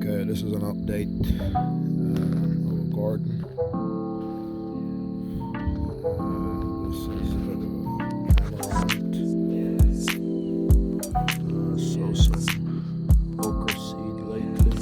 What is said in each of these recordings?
Okay, this is an update of a garden. This is sow some okra seed lately.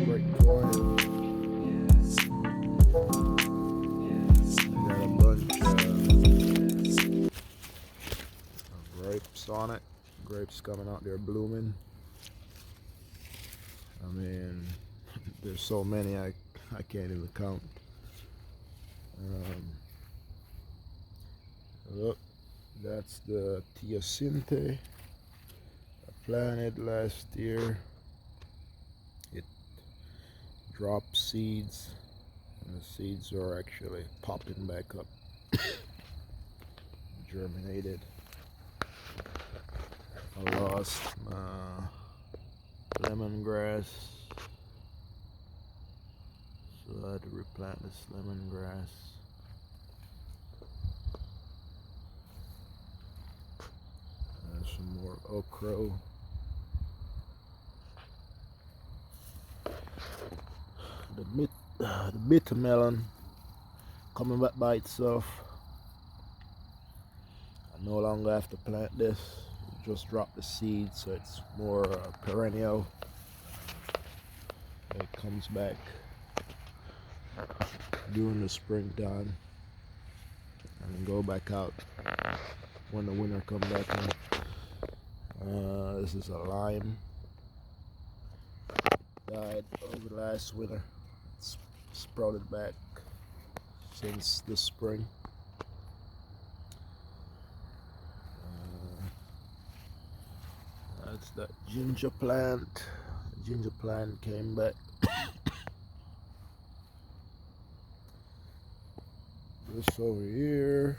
Great point. I got a bunch of grapes on it. Grapes coming out there blooming. I mean, there's so many I can't even count. Look, that's the THE.NATURALIST I planted last year. It dropped seeds, and the seeds are actually popping back up. Germinated. I lost my lemongrass, so I had to replant this lemongrass. Some more okra. The bitter melon coming back by itself. I no longer have to plant this. Just drop the seed, so it's more perennial. It comes back during the springtime and go back out when the winter comes back in. This is a lime. Died over last winter. It's sprouted back since this spring. That's that ginger plant. The ginger plant came back. This over here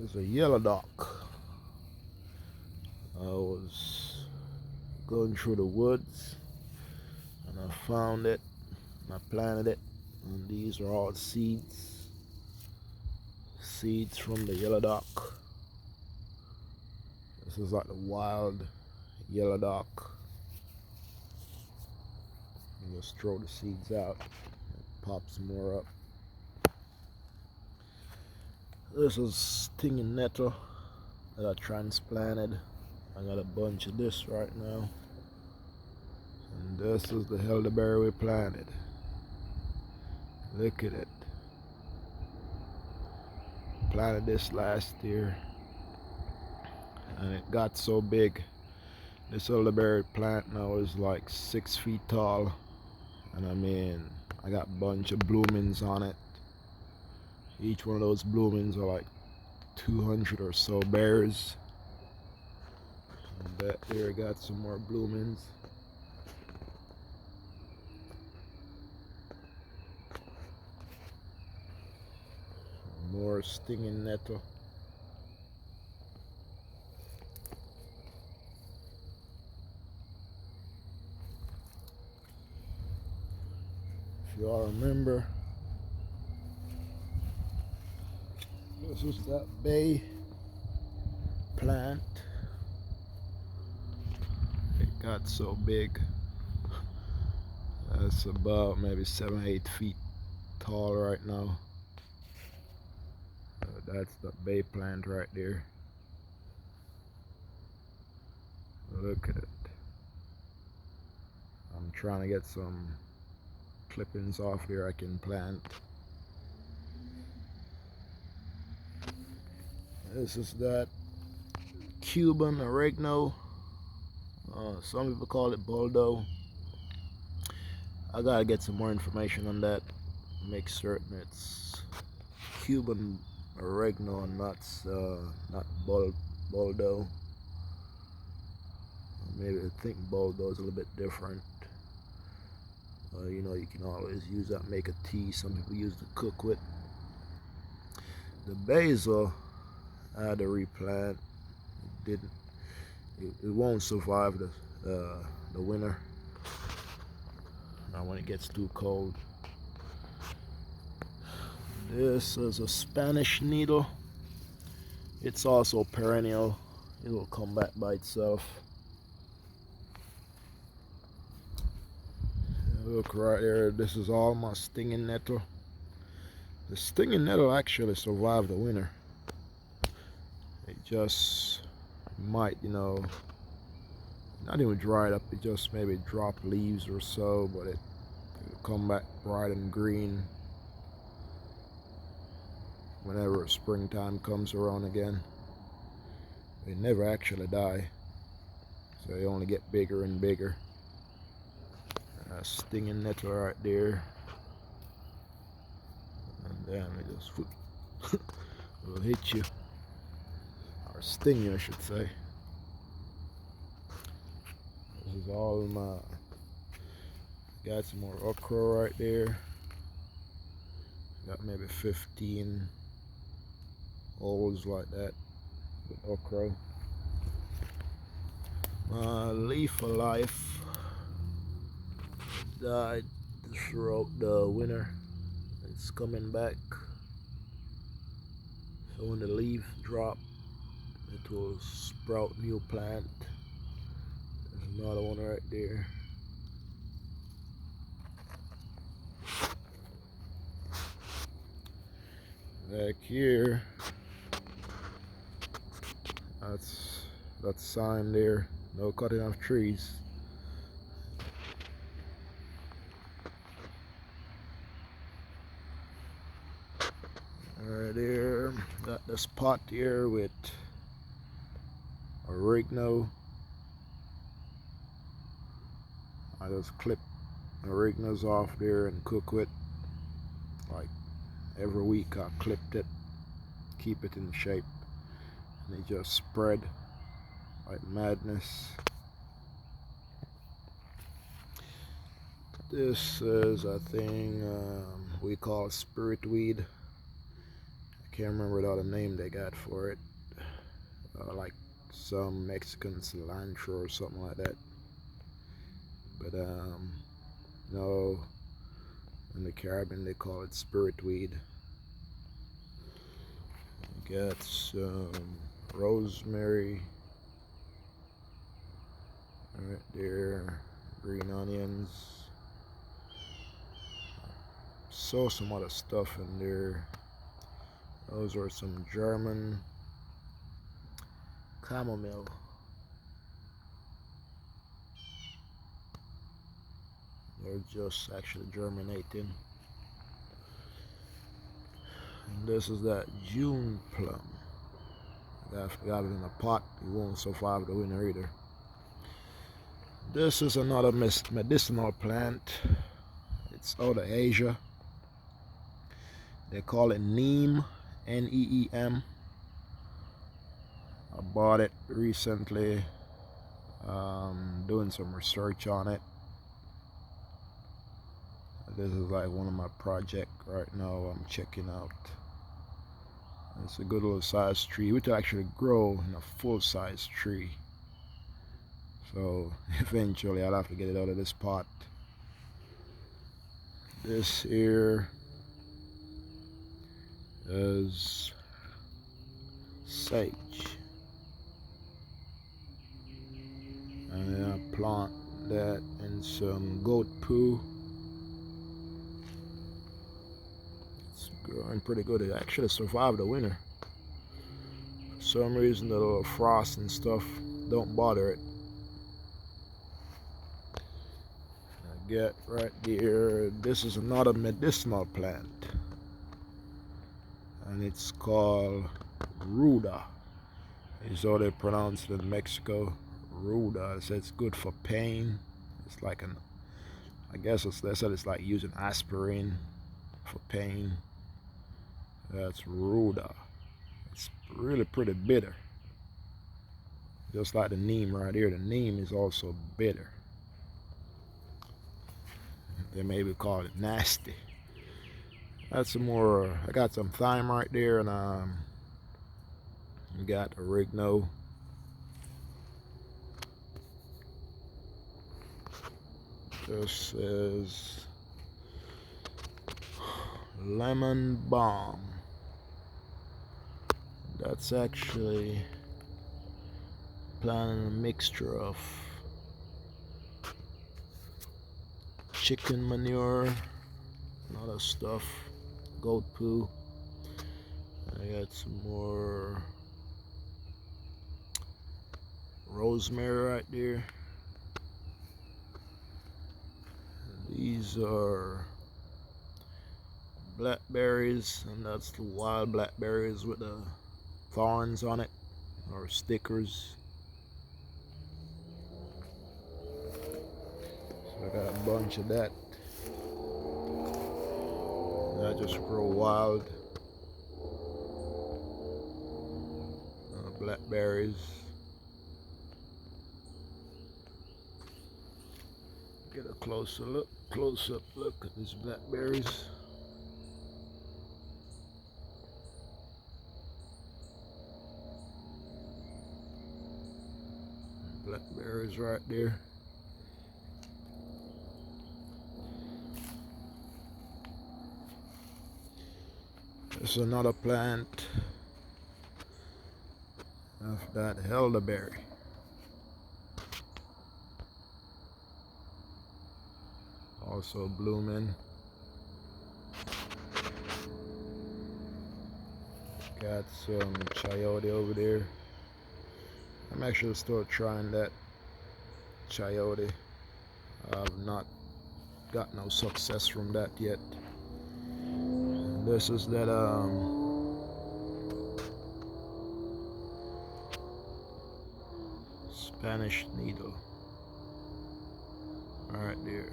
is a yellow dock. I was going through the woods and I found it and I planted it, and these are all seeds from the yellow dock. This is like the wild yellow dock. You just throw the seeds out, it pops more up. This is stinging nettle that I transplanted. I got a bunch of this right now. And this is the elderberry we planted. Look at it. Planted this last year, and it got so big. This elderberry plant now is like 6 feet tall, and I mean, I got a bunch of bloomings on it. Each one of those bloomings are like 200 or so berries. And back there, got some more bloomings. More stinging nettle. If y'all remember, this is that bay plant. It got so big. That's about maybe 7-8 feet tall right now. That's the bay plant right there. Look at it. I'm trying to get some clippings off here I can plant. This is that Cuban oregano. Some people call it Boldo. I gotta get some more information on that. Make certain it's Cuban oregano and not Boldo. Maybe I think Boldo is a little bit different. You know, you can always use that, make a tea. Some people use to cook with. The basil I had to replant. It won't survive the winter. Now when it gets too cold. This is a Spanish needle. It's also perennial. It will come back by itself. Look right here, this is all my stinging nettle. The stinging nettle actually survived the winter. It just might, not even dried up, it just maybe dropped leaves or so, but it'll come back bright and green whenever springtime comes around again. They never actually die, so they only get bigger and bigger. Stinging nettle right there, and then it just will hit you, or sting you I should say. This is all my, got some more okra right there. Got maybe 15 holes like that with okra. My leaf of life died throughout the winter. It's coming back, so when the leaves drop it will sprout new plant. There's another one right there. Back here, that's sign there, no cutting off trees. Right there, got this pot here with oregano. I just clip oreganos off there and cook with. Like every week I clipped it, keep it in shape, and it just spread like madness. This is a thing we call spirit weed. I can't remember the other name they got for it. Like some Mexican cilantro or something like that. But no, in the Caribbean they call it spirit weed. Got some rosemary right there, green onions. Saw some other stuff in there. Those are some German chamomile. They're just actually germinating. And this is that June plum. I got it in a pot. It won't survive the winter either. This is another medicinal plant. It's out of Asia. They call it neem, N-E-E-M. I bought it recently, doing some research on it. This is like one of my projects right now I'm checking out. It's a good little size tree, which will actually grow in a full-size tree. So eventually I'll have to get it out of this pot. This here is sage, and then I plant that in some goat poo. It's growing pretty good. It actually survived the winter. For some reason the little frost and stuff don't bother it. I get right here, this is another medicinal plant, and it's called ruda. Is how they pronounce it in Mexico. Ruda. It says it's good for pain. It's like I guess they said it's like using aspirin for pain. That's ruda. It's really pretty bitter. Just like the neem right here. The neem is also bitter. They maybe call it nasty. That's some more. I got some thyme right there, and we got oregano. This is lemon balm. That That's actually planting a mixture of chicken manure and other stuff, goat poo. I got some more rosemary right there. These are blackberries, and that's the wild blackberries with the thorns on it, or stickers. So I got a bunch of that. And I just grow wild blackberries. Get a close up look at these blackberries. Blackberries right there. There's another plant of that elderberry. Also blooming. Got some chayote over there. I'm actually still trying that chayote. I've not got no success from that yet. And this is that Spanish needle right there.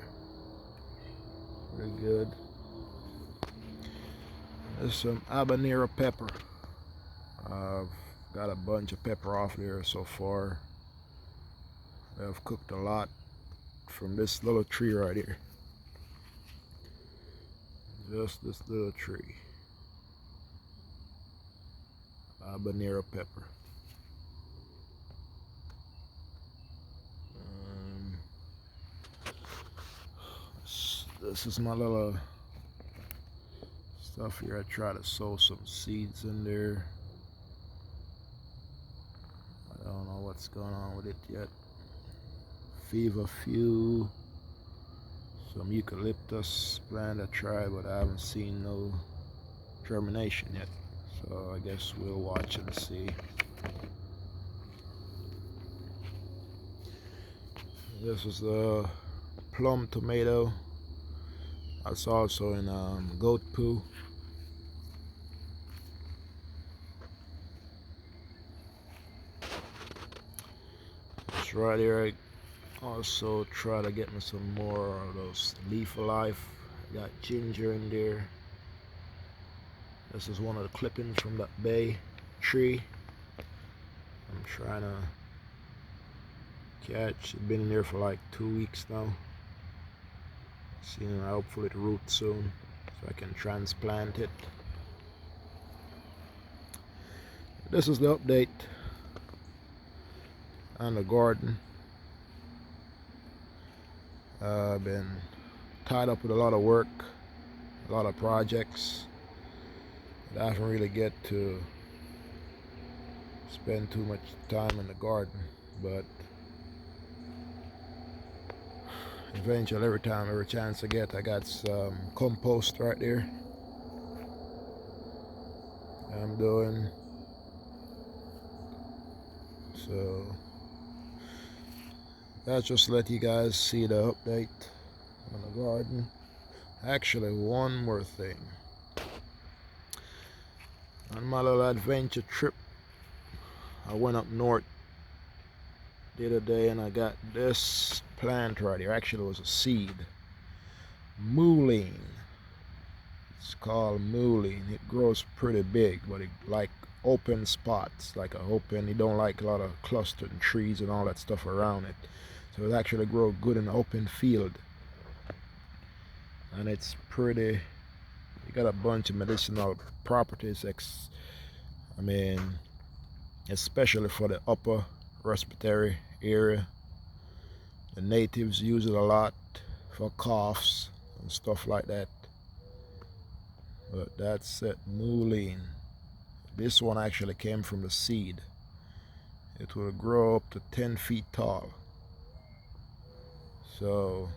Very good. There's some habanero pepper. I've got a bunch of pepper off there so far. I've cooked a lot from this little tree right here. Just this little tree. Habanero pepper. This is my little stuff here. I try to sow some seeds in there. I don't know what's going on with it yet. Feverfew, some eucalyptus plant I tried, but I haven't seen no germination yet. So I guess we'll watch and see. This is the plum tomato. That's also in goat poo. It's right here. I also try to get me some more of those leaf of life. I got ginger in there. This is one of the clippings from that bay tree. I'm trying to catch. It's been in there for like 2 weeks now. Seeing hopefully it root soon so I can transplant it. This is the update on the garden. I've been tied up with a lot of work, a lot of projects. I haven't really get to spend too much time in the garden, but eventually, every chance I get, I got some compost right there. I'm doing so. That's just let you guys see the update on the garden. Actually, one more thing. On my little adventure trip, I went up north the other day and I got this plant right here. Actually, it was a seed. Mullein. It's called mullein. It grows pretty big, but it like open spots, like a open. You don't like a lot of clustered trees and all that stuff around it. So it actually grows good in an open field, and it's pretty. You got a bunch of medicinal properties. I mean, especially for the upper respiratory area. The natives use it a lot for coughs and stuff like that. But that's it, mullein. This one actually came from the seed. It will grow up to 10 feet tall. So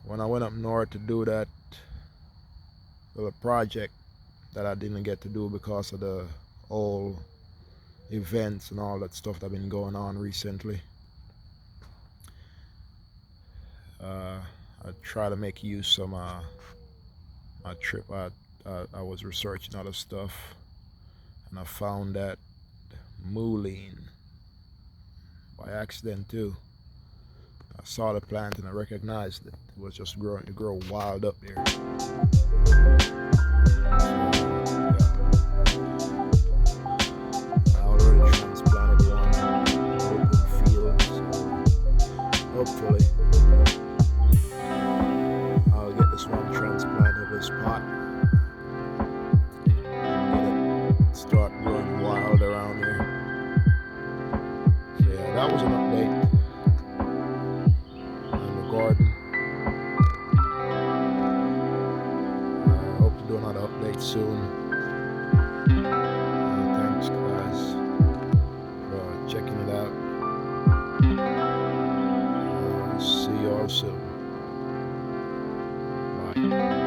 when I went up north to do that little project that I didn't get to do because of the whole events and all that stuff that been going on recently, I try to make use of my trip. I was researching other stuff, and I found that mullein by accident too. I saw the plant and I recognized it. It was just growing, it grew wild up there. I already transplanted one in an open field, so hopefully I'll get this one transplanted in this pot and get it start growing wild around here. So yeah, that was an update on the garden. I hope to do another update soon. Thanks guys for checking it out. See you all soon. Bye.